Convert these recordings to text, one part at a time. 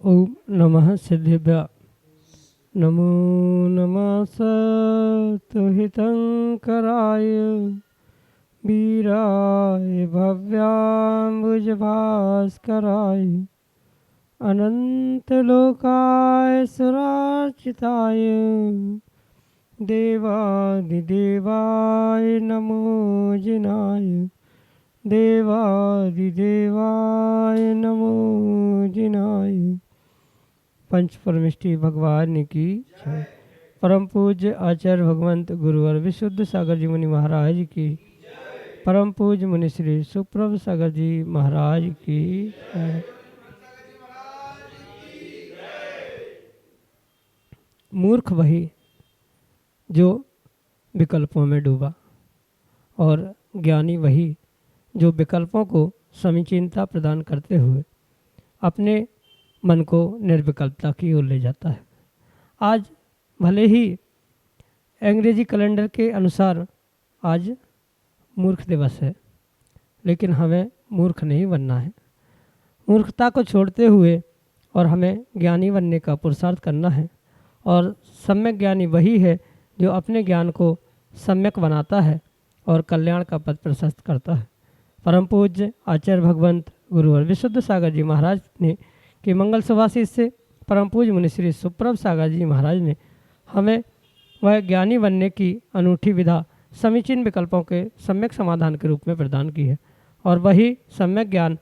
ओम नमः सिद्धेभ्य नमो नमः सत्तुहितंकराय वीराय भव्याम्बुजभास्कराय अनंतलोकाय सुरार्चिताय देवादिदेवाय नमो जिनाय देवादिदेवाय नमो जिनाय। पंच परमेष्टि भगवान की जय। परम पूज्य आचार्य भगवंत गुरुवर विशुद्ध सागर जी मुनि महाराज की, परम पूज्य मुनि श्री सुप्रभ सागर जी महाराज की जय। मूर्ख वही जो विकल्पों में डूबा और ज्ञानी वही जो विकल्पों को समीचीनता प्रदान करते हुए अपने मन को निर्विकल्पता की ओर ले जाता है। आज भले ही अंग्रेजी कैलेंडर के अनुसार आज मूर्ख दिवस है, लेकिन हमें मूर्ख नहीं बनना है। मूर्खता को छोड़ते हुए और हमें ज्ञानी बनने का पुरुषार्थ करना है। और सम्यक ज्ञानी वही है जो अपने ज्ञान को सम्यक बनाता है और कल्याण का पथ प्रशस्त करता है। परम पूज्य आचार्य भगवंत गुरुवर विशुद्ध सागर जी महाराज ने कि मंगल सुभाषित से परम पूज्य मुनि श्री सुप्रभ सागर जी महाराज ने हमें वह ज्ञानी बनने की अनूठी विधा समीचीन विकल्पों के सम्यक समाधान के रूप में प्रदान की है। और वही सम्यक ज्ञान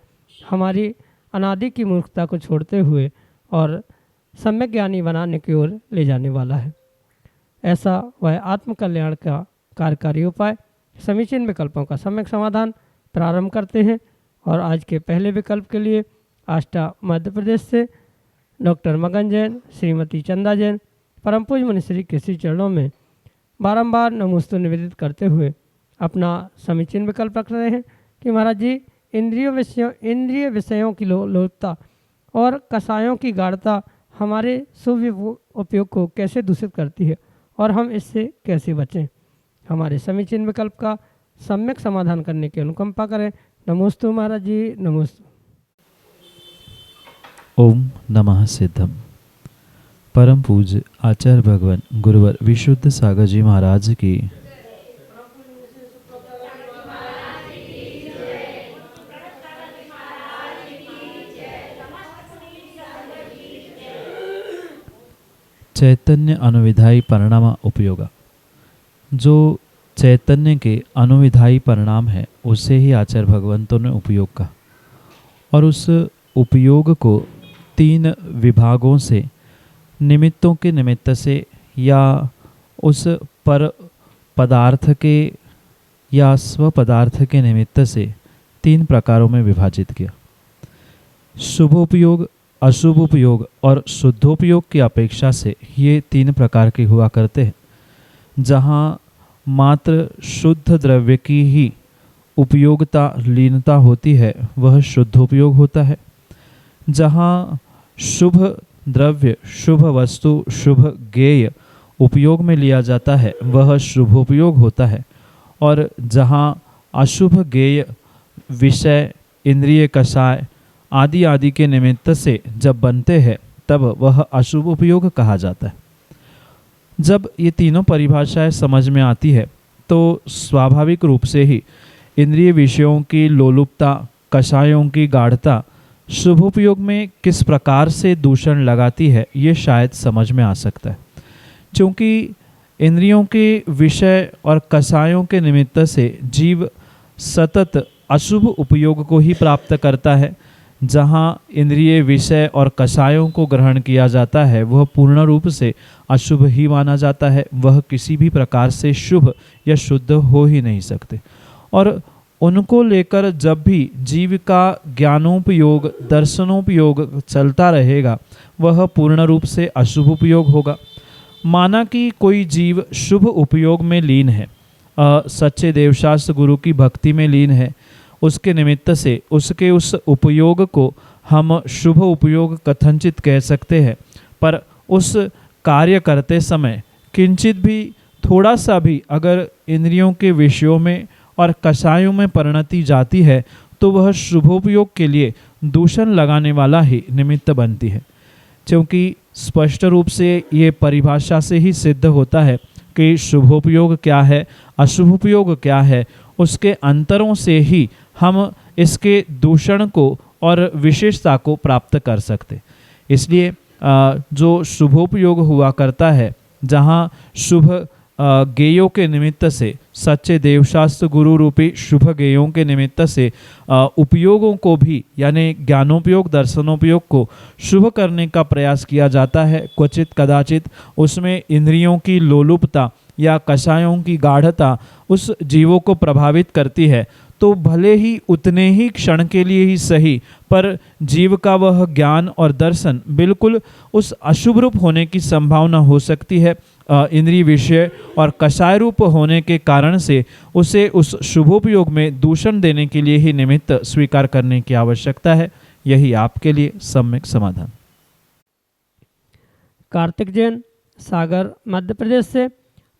हमारी अनादि की मूर्खता को छोड़ते हुए और सम्यक ज्ञानी बनाने की ओर ले जाने वाला है। ऐसा वह आत्म कल्याण का कार्यकारी उपाय समीचीन विकल्पों का सम्यक समाधान प्रारंभ करते हैं। और आज के पहले विकल्प के लिए आष्टा मध्य प्रदेश से डॉक्टर मगन जैन, श्रीमती चंदा जैन परम पूज्य मुनि श्री के श्री चरणों में बारंबार नमोस्तु निवेदित करते हुए अपना समीचीन विकल्प रख रहे हैं कि महाराज जी इंद्रिय विषयों की लोलुपता और कषायों की गाढ़ता हमारे शुभ उपयोग को कैसे दूषित करती है और हम इससे कैसे बचें। हमारे समीचीन विकल्प का सम्यक समाधान करने की अनुकंपा करें। नमोस्तु महाराज जी, नमोस्तु। ओम नमः सिद्धम। परम पूज्य आचार्य भगवान गुरुवर विशुद्ध सागर जी महाराज की, चैतन्य अनुविधायी परिणाम उपयोग। जो चैतन्य के अनुविधायी परिणाम है उसे ही आचार्य भगवंतों ने उपयोग कहा। और उस उपयोग को तीन विभागों से, निमित्तों के निमित्त से या उस पर पदार्थ के या स्व पदार्थ के निमित्त से तीन प्रकारों में विभाजित किया। शुभोपयोग, अशुभोपयोग और शुद्धोपयोग की अपेक्षा से ये तीन प्रकार के हुआ करते हैं। जहाँ मात्र शुद्ध द्रव्य की ही उपयोगिता लीनता होती है वह शुद्धोपयोग होता है। जहाँ शुभ द्रव्य, शुभ वस्तु, शुभ गेय उपयोग में लिया जाता है वह शुभोपयोग होता है। और जहाँ अशुभ गेय, विषय, इंद्रिय कषाय आदि आदि के निमित्त से जब बनते हैं तब वह अशुभ उपयोग कहा जाता है। जब ये तीनों परिभाषाएं समझ में आती है तो स्वाभाविक रूप से ही इंद्रिय विषयों की लोलुपता, कषायों की गाढ़ता शुभोपयोग में किस प्रकार से दूषण लगाती है ये शायद समझ में आ सकता है। क्योंकि इंद्रियों के विषय और कषायों के निमित्त से जीव सतत अशुभ उपयोग को ही प्राप्त करता है। जहाँ इंद्रिय विषय और कषायों को ग्रहण किया जाता है वह पूर्ण रूप से अशुभ ही माना जाता है। वह किसी भी प्रकार से शुभ या शुद्ध हो ही नहीं सकते। और उनको लेकर जब भी जीव का ज्ञानोपयोग दर्शनोपयोग चलता रहेगा वह पूर्ण रूप से अशुभ उपयोग होगा। माना कि कोई जीव शुभ उपयोग में लीन है, सच्चे देवशास्त्र गुरु की भक्ति में लीन है, उसके निमित्त से उसके उस उपयोग को हम शुभ उपयोग कथनचित कह सकते हैं। पर उस कार्य करते समय किंचित भी थोड़ा सा भी अगर इंद्रियों के विषयों में और कषायों में परिणति जाती है तो वह शुभोपयोग के लिए दूषण लगाने वाला ही निमित्त बनती है। क्योंकि स्पष्ट रूप से ये परिभाषा से ही सिद्ध होता है कि शुभोपयोग क्या है, अशुभोपयोग क्या है, उसके अंतरों से ही हम इसके दूषण को और विशेषता को प्राप्त कर सकते। इसलिए जो शुभोपयोग हुआ करता है, जहाँ शुभ गेयों के निमित्त से, सच्चे देवशास्त्र गुरु रूपी शुभ गेयों के निमित्त से उपयोगों को भी यानी ज्ञानोपयोग दर्शनोपयोग को शुभ करने का प्रयास किया जाता है। क्वचित कदाचित उसमें इंद्रियों की लोलुपता या कषायों की गाढ़ता उस जीवों को प्रभावित करती है, तो भले ही उतने ही क्षण के लिए ही सही, पर जीव का वह ज्ञान और दर्शन बिल्कुल उस अशुभ रूप होने की संभावना हो सकती है। इंद्रिय विषय और कषाय रूप होने के कारण से उसे उस शुभोपयोग में दूषण देने के लिए ही निमित्त स्वीकार करने की आवश्यकता है। यही आपके लिए सम्यक समाधान। कार्तिक जैन, सागर, मध्य प्रदेश से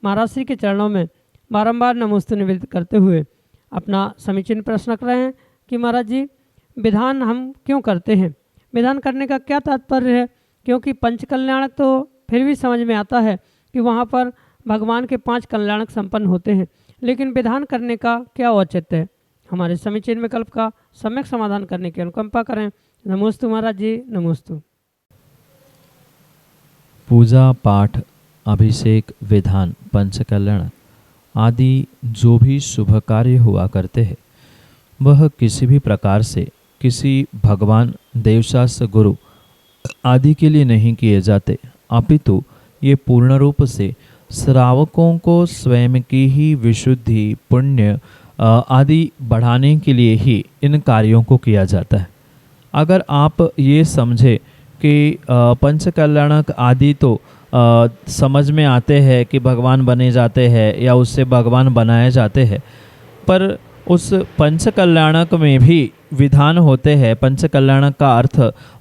महाराज श्री के चरणों में बारंबार नमोस्तु निवेदित करते हुए अपना समीचीन प्रश्न रख रहे हैं कि महाराज जी, विधान हम क्यों करते हैं, विधान करने का क्या तात्पर्य है? क्योंकि पंच कल्याणक तो फिर भी समझ में आता है कि वहाँ पर भगवान के 5 कल्याणक संपन्न होते हैं, लेकिन विधान करने का क्या औचित्य है? हमारे समीचीन विकल्प का सम्यक समाधान करने की अनुकंपा करें। नमोस्तु महाराज जी, नमोस्तु। पूजा पाठ, अभिषेक, विधान, पंच कल्याण आदि जो भी शुभ कार्य हुआ करते हैं वह किसी भी प्रकार से किसी भगवान, देवशास्त्र गुरु आदि के लिए नहीं किए जाते, अपितु ये पूर्ण रूप से श्रावकों को स्वयं की ही विशुद्धि, पुण्य आदि बढ़ाने के लिए ही इन कार्यों को किया जाता है। अगर आप ये समझे कि पंच कल्याणक आदि तो समझ में आते हैं कि भगवान बने जाते हैं या उससे भगवान बनाए जाते हैं, पर उस पंच कल्याणक में भी विधान होते हैं। पंच कल्याणक का अर्थ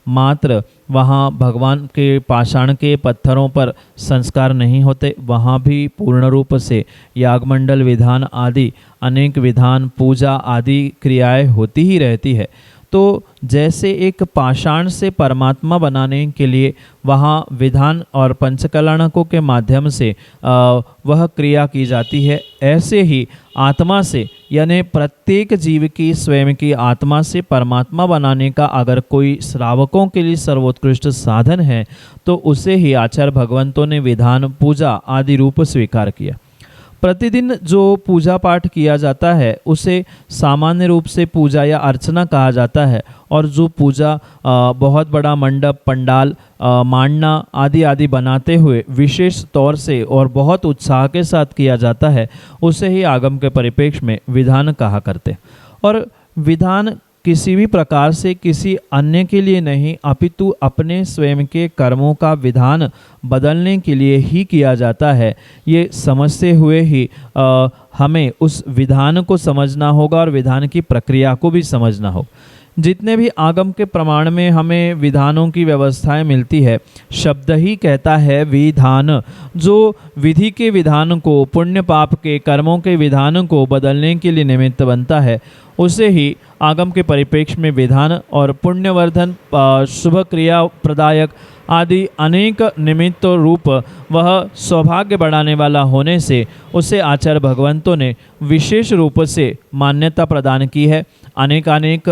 मात्र वहाँ भगवान के पाषाण के पत्थरों पर संस्कार नहीं होते, वहाँ भी पूर्ण रूप से यागमंडल विधान आदि अनेक विधान, पूजा आदि क्रियाएं होती ही रहती है। तो जैसे एक पाषाण से परमात्मा बनाने के लिए वहाँ विधान और पंचकल्याणकों के माध्यम से वह क्रिया की जाती है, ऐसे ही आत्मा से यानी प्रत्येक जीव की स्वयं की आत्मा से परमात्मा बनाने का अगर कोई श्रावकों के लिए सर्वोत्कृष्ट साधन है तो उसे ही आचार्य भगवंतों ने विधान, पूजा आदि रूप स्वीकार किया। प्रतिदिन जो पूजा पाठ किया जाता है उसे सामान्य रूप से पूजा या अर्चना कहा जाता है, और जो पूजा बहुत बड़ा मंडप, पंडाल, मांडना आदि आदि बनाते हुए विशेष तौर से और बहुत उत्साह के साथ किया जाता है उसे ही आगम के परिप्रेक्ष्य में विधान कहा करते। और विधान किसी भी प्रकार से किसी अन्य के लिए नहीं, अपितु अपने स्वयं के कर्मों का विधान बदलने के लिए ही किया जाता है। ये समझते हुए ही हमें उस विधान को समझना होगा और विधान की प्रक्रिया को भी समझना होगा। जितने भी आगम के प्रमाण में हमें विधानों की व्यवस्थाएं मिलती है, शब्द ही कहता है विधान। जो विधि के विधान को, पुण्य पाप के कर्मों के विधान को बदलने के लिए निमित्त बनता है, उसे ही आगम के परिप्रेक्ष्य में विधान और पुण्यवर्धन, शुभ क्रिया प्रदायक आदि अनेक निमित्त रूप वह सौभाग्य बढ़ाने वाला होने से उसे आचार्य भगवंतों ने विशेष रूप से मान्यता प्रदान की है। अनेक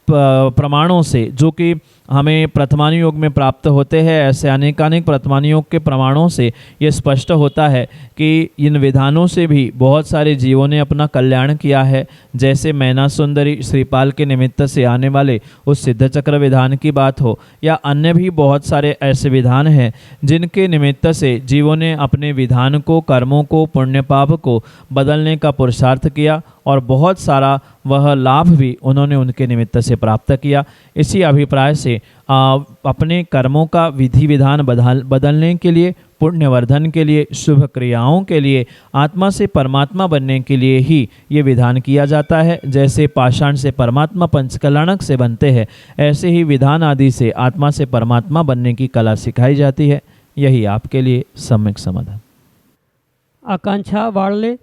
प्रमाणों से जो कि हमें प्रथमानु योग में प्राप्त होते हैं, ऐसे अनेक प्रथमानु योग के प्रमाणों से ये स्पष्ट होता है कि इन विधानों से भी बहुत सारे जीवों ने अपना कल्याण किया है। जैसे मैना सुंदरी श्रीपाल के निमित्त से आने वाले उस सिद्ध चक्र विधान की बात हो, या अन्य भी बहुत सारे ऐसे विधान हैं जिनके निमित्त से जीवों ने अपने विधान को, कर्मों को, पुण्य पाप को बदलने का पुरुषार्थ किया और बहुत सारा वह लाभ भी उन्होंने उनके निमित्त से प्राप्त किया। इसी अभिप्राय से अपने कर्मों का विधि विधान बदलने के लिए, पुण्यवर्धन के लिए, शुभ क्रियाओं के लिए, आत्मा से परमात्मा बनने के लिए ही ये विधान किया जाता है। जैसे पाषाण से परमात्मा पंचकलाणक से बनते हैं, ऐसे ही विधान आदि से आत्मा से परमात्मा बनने की कला सिखाई जाती है। यही आपके लिए सम्यक समाधान। आकांक्षा वाड़ले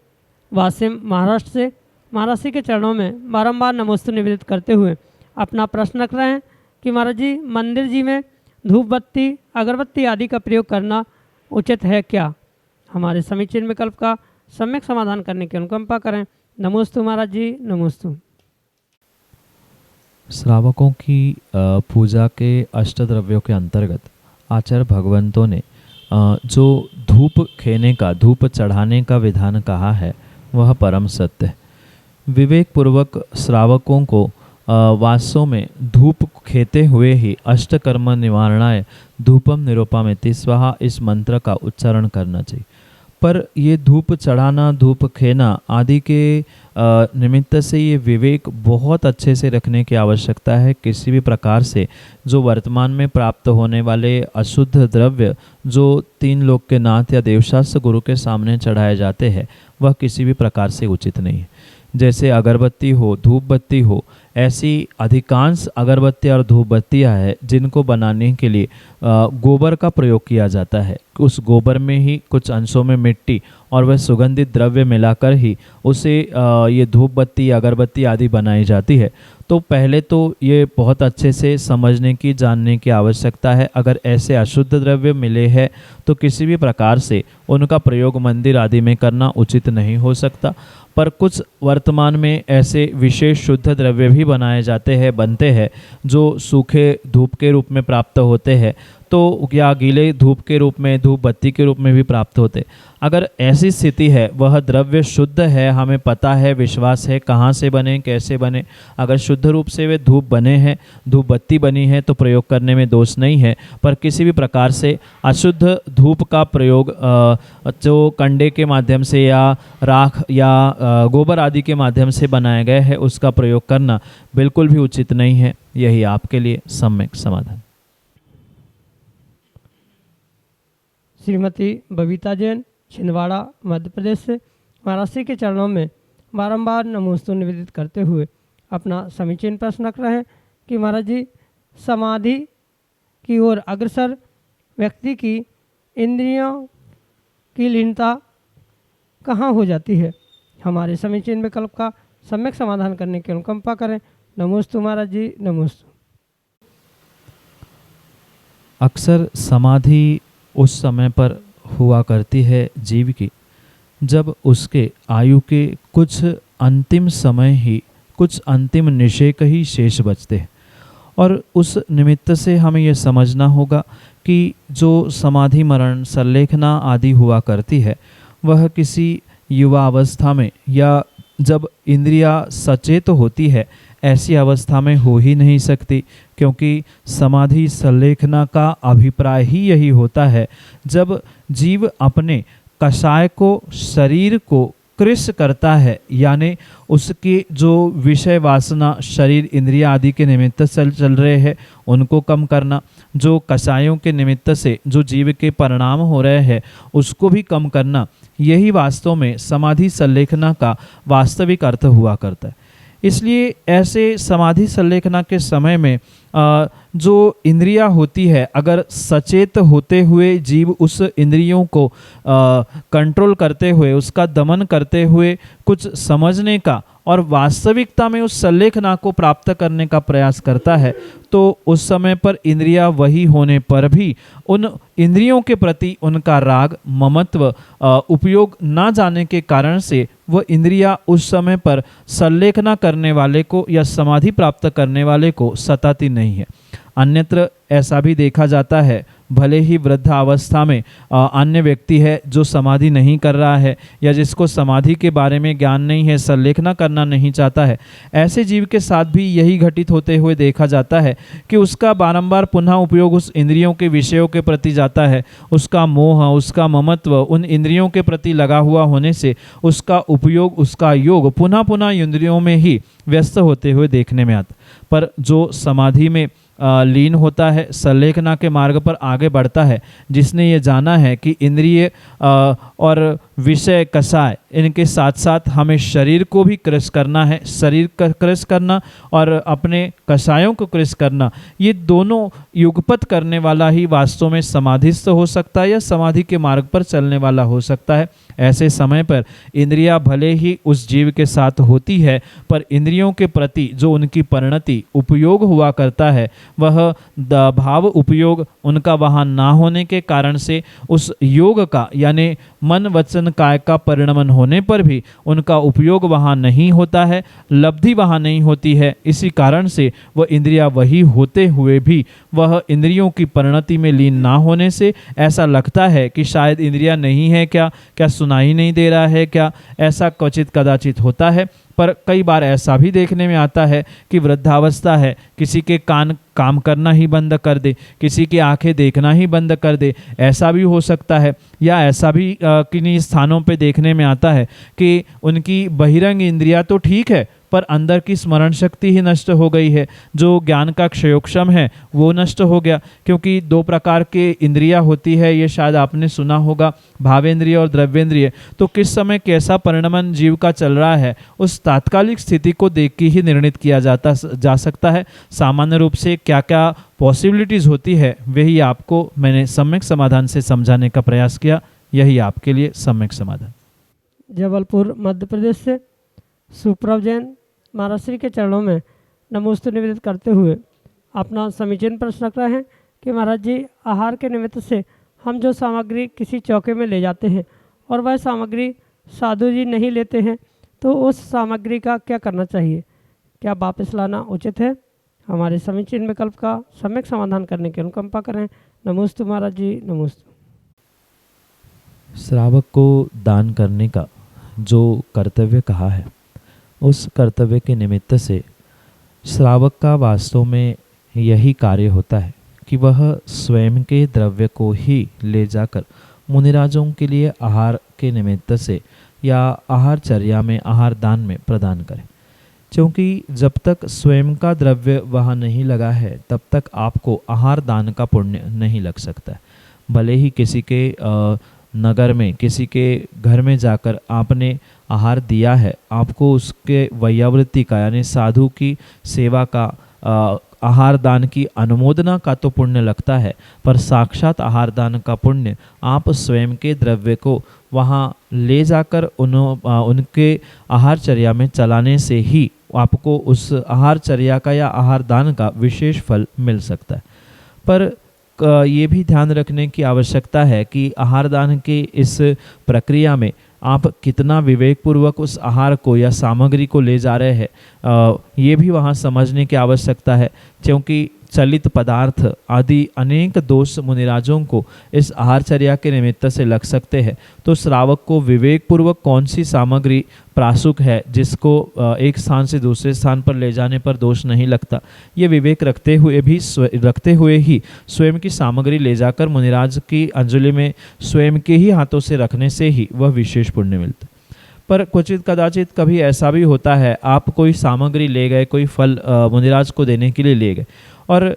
वासिम महाराष्ट्र से महाराज जी के चरणों में बारंबार नमोस्तु निवेदित करते हुए अपना प्रश्न रख रहे हैं कि महाराज जी, मंदिर जी में धूप बत्ती अगरबत्ती आदि का प्रयोग करना उचित है क्या? हमारे समीचीन विकल्प का सम्यक समाधान करने की अनुकंपा करें। नमोस्तु महाराज जी, नमोस्तु। श्रावकों की पूजा के अष्टद्रव्यों के अंतर्गत आचार्य भगवंतों ने जो धूप खेने का, धूप चढ़ाने का विधान कहा है वह परम सत्य है। विवेक पूर्वक श्रावकों को वास्तव में धूप खेते हुए ही अष्टकर्म निवारणाय धूपम निरूपमेति स्वाहा इस मंत्र का उच्चारण करना चाहिए। पर ये धूप चढ़ाना, धूप खेना आदि के निमित्त से ये विवेक बहुत अच्छे से रखने की आवश्यकता है। किसी भी प्रकार से जो वर्तमान में प्राप्त होने वाले अशुद्ध द्रव्य जो 3 लोक के नाथ या देवशास्त्र गुरु के सामने चढ़ाए जाते हैं, वह किसी भी प्रकार से उचित नहीं है। जैसे अगरबत्ती हो, धूप बत्ती हो, ऐसी अधिकांश अगरबत्ती और धूप बत्तियाँ हैं जिनको बनाने के लिए गोबर का प्रयोग किया जाता है। उस गोबर में ही कुछ अंशों में मिट्टी और वह सुगंधित द्रव्य मिलाकर ही उसे ये धूप बत्ती, अगरबत्ती आदि बनाई जाती है। तो पहले तो ये बहुत अच्छे से समझने की, जानने की आवश्यकता है। अगर ऐसे अशुद्ध द्रव्य मिले हैं तो किसी भी प्रकार से उनका प्रयोग मंदिर आदि में करना उचित नहीं हो सकता। पर कुछ वर्तमान में ऐसे विशेष शुद्ध द्रव्य भी बनाए जाते हैं, बनते हैं, जो सूखे धूप के रूप में प्राप्त होते हैं, तो या गीले धूप के रूप में, धूप बत्ती के रूप में भी प्राप्त होते। अगर ऐसी स्थिति है, वह द्रव्य शुद्ध है, हमें पता है, विश्वास है कहाँ से बने, कैसे बने, अगर शुद्ध रूप से वे धूप बने हैं, धूप बत्ती बनी है, तो प्रयोग करने में दोष नहीं है। पर किसी भी प्रकार से अशुद्ध धूप का प्रयोग जो कंडे के माध्यम से या राख या गोबर आदि के माध्यम से बनाए गए हैं, उसका प्रयोग करना बिल्कुल भी उचित नहीं है। यही आपके लिए सम्यक समाधान। श्रीमती बबीता जैन, छिंदवाड़ा, मध्य प्रदेश से महाराज जी के चरणों में बारंबार नमोस्तु निवेदित करते हुए अपना समीचीन प्रश्न रख रहे हैं कि महाराज जी, समाधि की ओर अग्रसर व्यक्ति की इंद्रियों की लीनता कहाँ हो जाती है? हमारे समीचीन विकल्प का सम्यक समाधान करने की अनुकंपा करें। नमोस्तु महाराज जी, नमोस्तु। अक्सर समाधि उस समय पर हुआ करती है जीव की जब उसके आयु के कुछ अंतिम समय ही, कुछ अंतिम निषेक ही शेष बचते हैं। और उस निमित्त से हमें यह समझना होगा कि जो समाधि मरण, संलेखना आदि हुआ करती है, वह किसी युवा अवस्था में या जब इंद्रिया सचेत होती है ऐसी अवस्था में हो ही नहीं सकती, क्योंकि समाधि संलेखना का अभिप्राय ही यही होता है जब जीव अपने कषाय को, शरीर को कृश करता है, यानी उसकी जो विषय वासना शरीर इंद्रिया आदि के निमित्त चल रहे हैं उनको कम करना, जो कषायों के निमित्त से जो जीव के परिणाम हो रहे हैं उसको भी कम करना, यही वास्तव में समाधि संलेखना का वास्तविक अर्थ हुआ करता है। इसलिए ऐसे समाधि संलेखना के समय में जो इंद्रिया होती है, अगर सचेत होते हुए जीव उस इंद्रियों को कंट्रोल करते हुए, उसका दमन करते हुए कुछ समझने का और वास्तविकता में उस संलेखना को प्राप्त करने का प्रयास करता है, तो उस समय पर इंद्रिया वही होने पर भी उन इंद्रियों के प्रति उनका राग, ममत्व, उपयोग ना जाने के कारण से वह इंद्रिया उस समय पर संलेखना करने वाले को या समाधि प्राप्त करने वाले को सताती नहीं है। अन्यत्र ऐसा भी देखा जाता है, भले ही वृद्धावस्था में अन्य व्यक्ति है जो समाधि नहीं कर रहा है या जिसको समाधि के बारे में ज्ञान नहीं है, संलेखना करना नहीं चाहता है, ऐसे जीव के साथ भी यही घटित होते हुए देखा जाता है कि उसका बारंबार पुनः उपयोग उस इंद्रियों के विषयों के प्रति जाता है। उसका मोह, उसका ममत्व उन इंद्रियों के प्रति लगा हुआ होने से उसका उपयोग, उसका योग पुनः पुनः इंद्रियों में ही व्यस्त होते हुए देखने में आता। पर जो समाधि में लीन होता है, संलेखना के मार्ग पर आगे बढ़ता है, जिसने ये जाना है कि इंद्रिय और विषय कषाय इनके साथ साथ हमें शरीर को भी कृश करना है, शरीर का कृश करना और अपने कषायों को कृश करना, ये दोनों युगपत करने वाला ही वास्तव में समाधिस्थ हो सकता है या समाधि के मार्ग पर चलने वाला हो सकता है। ऐसे समय पर इंद्रिया भले ही उस जीव के साथ होती है, पर इंद्रियों के प्रति जो उनकी परिणति उपयोग हुआ करता है, वह भाव उपयोग उनका वहाँ ना होने के कारण से उस योग का यानी मन वचन काय का परिणमन होने पर भी उनका उपयोग वहाँ नहीं होता है, लब्धि वहाँ नहीं होती है। इसी कारण से वह इंद्रिया वही होते हुए भी वह इंद्रियों की परिणति में लीन ना होने से ऐसा लगता है कि शायद इंद्रिया नहीं है, क्या सुनाई नहीं दे रहा है क्या, ऐसा क्वचित कदाचित होता है। पर कई बार ऐसा भी देखने में आता है कि वृद्धावस्था है, किसी के कान काम करना ही बंद कर दे, किसी की आंखें देखना ही बंद कर दे, ऐसा भी हो सकता है। या ऐसा भी किन्हीं स्थानों पे देखने में आता है कि उनकी बहिरंग इंद्रिया तो ठीक है, पर अंदर की स्मरण शक्ति ही नष्ट हो गई है, जो ज्ञान का क्षयोक्षम है वो नष्ट हो गया। क्योंकि दो प्रकार के इंद्रिया होती है, ये शायद आपने सुना होगा, भावेंद्रिय और द्रव्येंद्रिय। तो किस समय कैसा परिणमन जीव का चल रहा है, उस तात्कालिक स्थिति को देख के ही निर्णित किया जा सकता है। सामान्य रूप से क्या क्या पॉसिबिलिटीज़ होती है वही आपको मैंने सम्यक समाधान से समझाने का प्रयास किया। यही आपके लिए सम्यक समाधान। जबलपुर मध्य प्रदेश से सुप्रभ जैन महाराज श्री के चरणों में नमोस्तु निवेदित करते हुए अपना समीचीन प्रश्न रख रहे हैं कि महाराज जी, आहार के निमित्त से हम जो सामग्री किसी चौके में ले जाते हैं और वह सामग्री साधु जी नहीं लेते हैं, तो उस सामग्री का क्या करना चाहिए? क्या वापस लाना उचित है? हमारे समीचीन विकल्प का सम्यक समाधान करने की अनुकंपा करें। नमोस्तु महाराज जी, नमोस्तु। श्रावक को दान करने का जो कर्तव्य कहा है, उस कर्तव्य के निमित्त से श्रावक का वास्तव में यही कार्य होता है कि वह स्वयं के द्रव्य को ही ले जाकर मुनिराजों के लिए आहार के निमित्त से या आहारचर्या में, आहार दान में प्रदान करे। क्योंकि जब तक स्वयं का द्रव्य वहाँ नहीं लगा है, तब तक आपको आहार दान का पुण्य नहीं लग सकता है। भले ही किसी के नगर में, किसी के घर में जाकर आपने आहार दिया है, आपको उसके वैयावृत्ति का यानी साधु की सेवा का, आहार दान की अनुमोदना का तो पुण्य लगता है, पर साक्षात आहार दान का पुण्य आप स्वयं के द्रव्य को वहाँ ले जाकर उनके आहारचर्या में चलाने से ही आपको उस आहारचर्या का या आहार दान का विशेष फल मिल सकता है। पर ये भी ध्यान रखने की आवश्यकता है कि आहार दान की इस प्रक्रिया में आप कितना विवेकपूर्वक उस आहार को या सामग्री को ले जा रहे हैं, ये भी वहाँ समझने की आवश्यकता है। क्योंकि चलित पदार्थ आदि अनेक दोष मुनिराजों को इस आहारचर्या के निमित्त से लग सकते हैं। तो श्रावक को विवेकपूर्वक कौन सी सामग्री प्रासुक है, जिसको एक स्थान से दूसरे स्थान पर ले जाने पर दोष नहीं लगता, ये विवेक रखते हुए ही स्वयं की सामग्री ले जाकर मुनिराज की अंजलि में स्वयं के ही हाथों से रखने से ही वह विशेष पुण्य मिलता। पर क्वचित कदाचित कभी ऐसा भी होता है, आप कोई सामग्री ले गए, कोई फल मुनिराज को देने के लिए ले गए और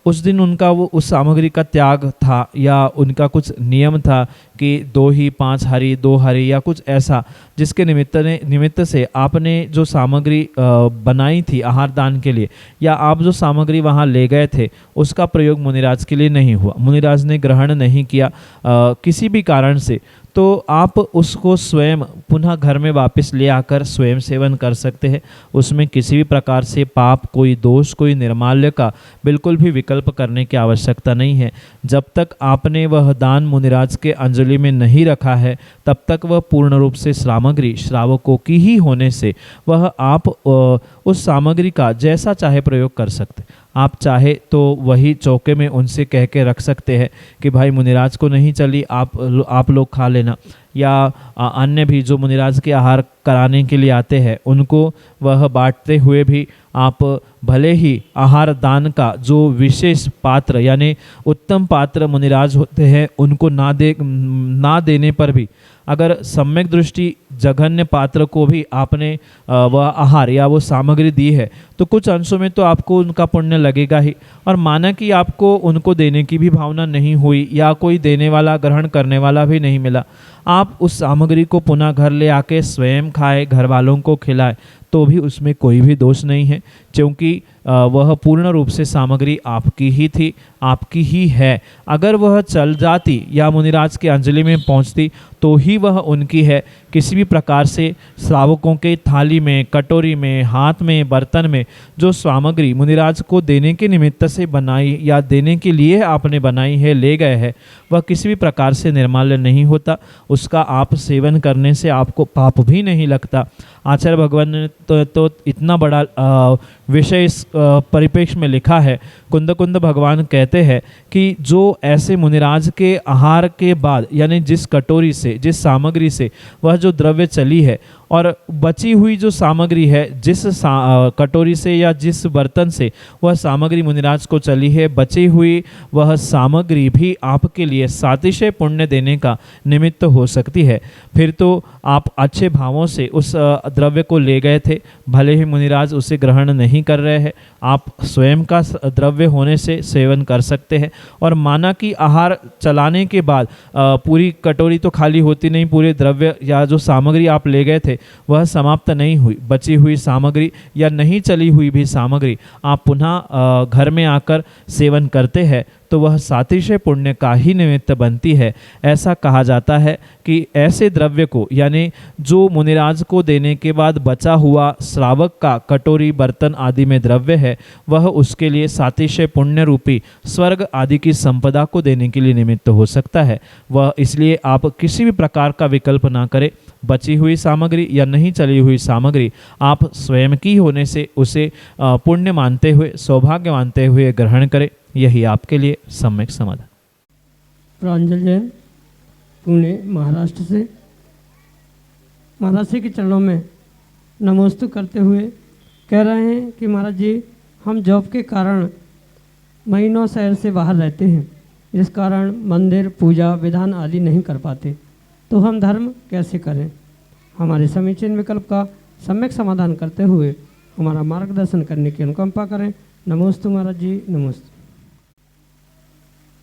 उस दिन उनका वो उस सामग्री का त्याग था या उनका कुछ नियम था कि 2 ही 5 हरी 2 हरी या कुछ ऐसा, जिसके निमित्त से आपने जो सामग्री बनाई थी आहार दान के लिए या आप जो सामग्री वहाँ ले गए थे, उसका प्रयोग मुनिराज के लिए नहीं हुआ, मुनिराज ने ग्रहण नहीं किया किसी भी कारण से, तो आप उसको स्वयं पुनः घर में वापस ले आकर स्वयं सेवन कर सकते हैं। उसमें किसी भी प्रकार से पाप, कोई दोष, कोई निर्माल्य का बिल्कुल भी विकल्प करने की आवश्यकता नहीं है। जब तक आपने वह दान मुनिराज के अंजलि में नहीं रखा है, तब तक वह पूर्ण रूप से सामग्री श्रावकों की ही होने से वह आप उस सामग्री का जैसा चाहे प्रयोग कर सकते। आप चाहे तो वही चौके में उनसे कह के रख सकते हैं कि भाई मुनिराज को नहीं चली, आप लोग खा लेना। या अन्य भी जो मुनिराज के आहार कराने के लिए आते हैं उनको वह बांटते हुए भी आप भले ही आहार दान का जो विशेष पात्र यानी उत्तम पात्र मुनिराज होते हैं उनको ना देने पर भी अगर सम्यक दृष्टि जघन्य पात्र को भी आपने वह आहार या वो सामग्री दी है तो कुछ अंशों में तो आपको उनका पुण्य लगेगा ही। और माना कि आपको उनको देने की भी भावना नहीं हुई या कोई देने वाला ग्रहण करने वाला भी नहीं मिला, आप उस सामग्री को पुनः घर ले आके स्वयं खाए, घर वालों को खिलाए तो भी उसमें कोई भी दोष नहीं है, क्योंकि वह पूर्ण रूप से सामग्री आपकी ही थी, आपकी ही है। अगर वह चल जाती या मुनिराज के अंजलि में पहुंचती तो ही वह उनकी है। किसी भी प्रकार से श्रावकों के थाली में, कटोरी में, हाथ में, बर्तन में जो सामग्री मुनिराज को देने के निमित्त से बनाई या देने के लिए आपने बनाई है, ले गए हैं, वह किसी भी प्रकार से निर्माल्य नहीं होता। उसका आप सेवन करने से आपको पाप भी नहीं लगता। आचार्य भगवान ने तो इतना बड़ा विषय इस परिप्रेक्ष्य में लिखा है। कुंद भगवान कहते हैं कि जो ऐसे मुनिराज के आहार के बाद यानी जिस कटोरी से, जिस सामग्री से वह जो द्रव्य चली है और बची हुई जो सामग्री है, जिस कटोरी से या जिस बर्तन से वह सामग्री मुनिराज को चली है, बची हुई वह सामग्री भी आपके लिए सातिशय पुण्य देने का निमित्त हो सकती है। फिर तो आप अच्छे भावों से उस द्रव्य को ले गए थे, भले ही मुनिराज उसे ग्रहण नहीं कर रहे हैं, आप स्वयं का द्रव्य होने से सेवन कर सकते हैं। और माना कि आहार चलाने के बाद पूरी कटोरी तो खाली होती नहीं, पूरे द्रव्य या जो सामग्री आप ले गए थे वह समाप्त नहीं हुई, बची हुई सामग्री या नहीं चली हुई भी सामग्री आप पुनः घर में आकर सेवन करते हैं तो वह सातिशय पुण्य का ही निमित्त बनती है। ऐसा कहा जाता है कि ऐसे द्रव्य को यानी जो मुनिराज को देने के बाद बचा हुआ श्रावक का कटोरी, बर्तन आदि में द्रव्य है, वह उसके लिए सातिशय पुण्य रूपी स्वर्ग आदि की संपदा को देने के लिए निमित्त हो सकता है। वह इसलिए आप किसी भी प्रकार का विकल्प ना करें। बची हुई सामग्री या नहीं चली हुई सामग्री आप स्वयं की होने से उसे पुण्य मानते हुए, सौभाग्य मानते हुए ग्रहण करें। यही आपके लिए सम्यक समाधान। प्रांजल जैन, पुणे महाराष्ट्र से, महाराज जी के चरणों में नमोस्तु करते हुए कह रहे हैं कि महाराज जी, हम जॉब के कारण महीनों शहर से बाहर रहते हैं, जिस कारण मंदिर, पूजा, विधान आदि नहीं कर पाते, तो हम धर्म कैसे करें? हमारे समीचीन विकल्प का सम्यक समाधान करते हुए हमारा मार्गदर्शन करने की अनुकंपा करें। नमोस्तु महाराज जी, नमोस्तु।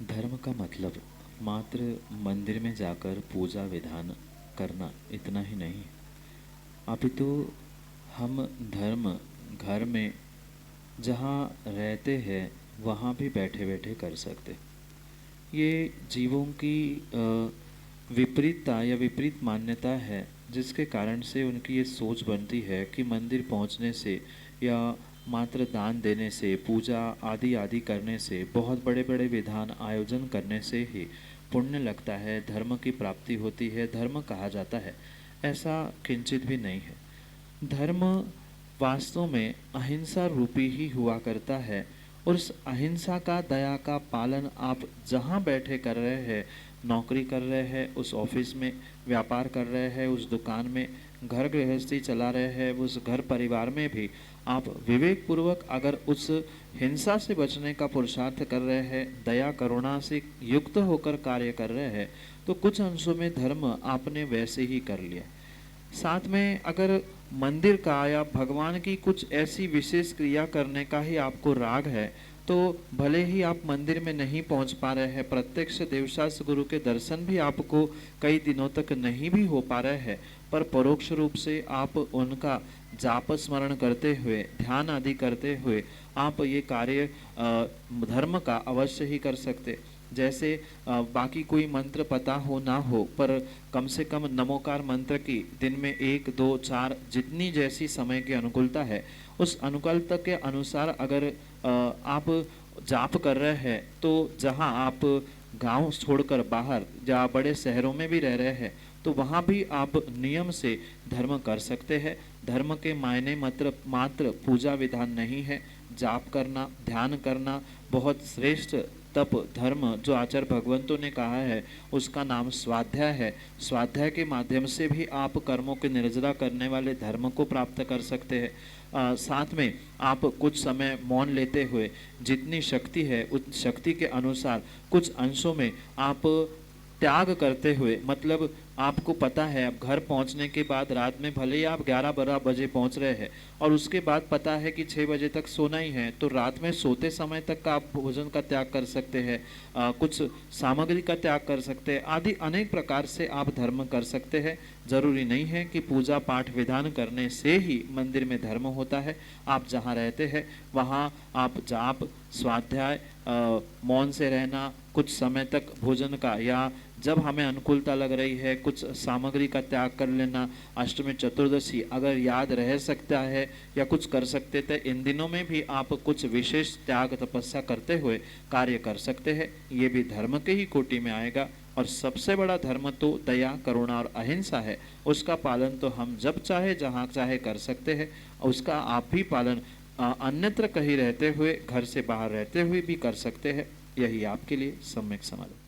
धर्म का मतलब मात्र मंदिर में जाकर पूजा विधान करना इतना ही नहीं, अपितु हम धर्म घर में जहाँ रहते हैं वहाँ भी बैठे बैठे कर सकते। ये जीवों की विपरीतता या विपरीत मान्यता है, जिसके कारण से उनकी ये सोच बनती है कि मंदिर पहुँचने से या मात्र दान देने से, पूजा आदि आदि करने से, बहुत बड़े बड़े विधान आयोजन करने से ही पुण्य लगता है, धर्म की प्राप्ति होती है, धर्म कहा जाता है। ऐसा किंचित भी नहीं है। धर्म वास्तव में अहिंसा रूपी ही हुआ करता है, और उस अहिंसा का, दया का पालन आप जहाँ बैठे कर रहे हैं, नौकरी कर रहे हैं, उस ऑफिस में व्यापार कर रहे हैं, उस दुकान में घर गृहस्थी चला रहे हैं, उस घर परिवार में भी आप विवेक पूर्वक अगर उस हिंसा से बचने का पुरुषार्थ कर रहे हैं, दया करुणा से युक्त होकर कार्य कर रहे हैं, तो कुछ अंशों में धर्म आपने वैसे ही कर लिया। साथ में अगर मंदिर का या भगवान की कुछ ऐसी विशेष क्रिया करने का ही आपको राग है, तो भले ही आप मंदिर में नहीं पहुंच पा रहे हैं, प्रत्यक्ष देवशास्त्र गुरु के दर्शन भी आपको कई दिनों तक नहीं भी हो पा रहे हैं, पर परोक्ष रूप से आप उनका जाप स्मरण करते हुए, ध्यान आदि करते हुए आप ये कार्य धर्म का अवश्य ही कर सकते। जैसे बाकी कोई मंत्र पता हो ना हो, पर कम से कम नमोकार मंत्र की दिन में 1, 2, 4 जितनी जैसी समय की अनुकूलता है, उस अनुकूलता के अनुसार अगर आप जाप कर रहे हैं, तो जहां आप गांव छोड़कर बाहर या बड़े शहरों में भी रह रहे हैं, तो वहाँ भी आप नियम से धर्म कर सकते हैं। धर्म के मायने मात्र पूजा विधान नहीं है। जाप करना, ध्यान करना बहुत श्रेष्ठ तप धर्म जो आचार्य भगवंतों ने कहा है उसका नाम स्वाध्याय है। स्वाध्याय के माध्यम से भी आप कर्मों के निर्जरा करने वाले धर्म को प्राप्त कर सकते हैं। साथ में आप कुछ समय मौन लेते हुए जितनी शक्ति है उस शक्ति के अनुसार कुछ अंशों में आप त्याग करते हुए, मतलब आपको पता है अब घर पहुंचने के बाद रात में भले ही आप 11-12 बजे पहुंच रहे हैं और उसके बाद पता है कि 6 बजे तक सोना ही है, तो रात में सोते समय तक का आप भोजन का त्याग कर सकते हैं, कुछ सामग्री का त्याग कर सकते हैं, आदि अनेक प्रकार से आप धर्म कर सकते हैं। जरूरी नहीं है कि पूजा पाठ विधान करने से ही मंदिर में धर्म होता है। आप जहाँ रहते हैं वहाँ आप जाप, स्वाध्याय, मौन से रहना, कुछ समय तक भोजन का, या जब हमें अनुकूलता लग रही है कुछ सामग्री का त्याग कर लेना, अष्टमी चतुर्दशी अगर याद रह सकता है या कुछ कर सकते थे, इन दिनों में भी आप कुछ विशेष त्याग तपस्या करते हुए कार्य कर सकते हैं। ये भी धर्म के ही कोटि में आएगा। और सबसे बड़ा धर्म तो दया, करुणा और अहिंसा है। उसका पालन तो हम जब चाहे जहाँ चाहे कर सकते हैं। उसका आप भी पालन अन्यत्र कहीं रहते हुए, घर से बाहर रहते हुए भी कर सकते हैं। यही आपके लिए सम्यक समाधान।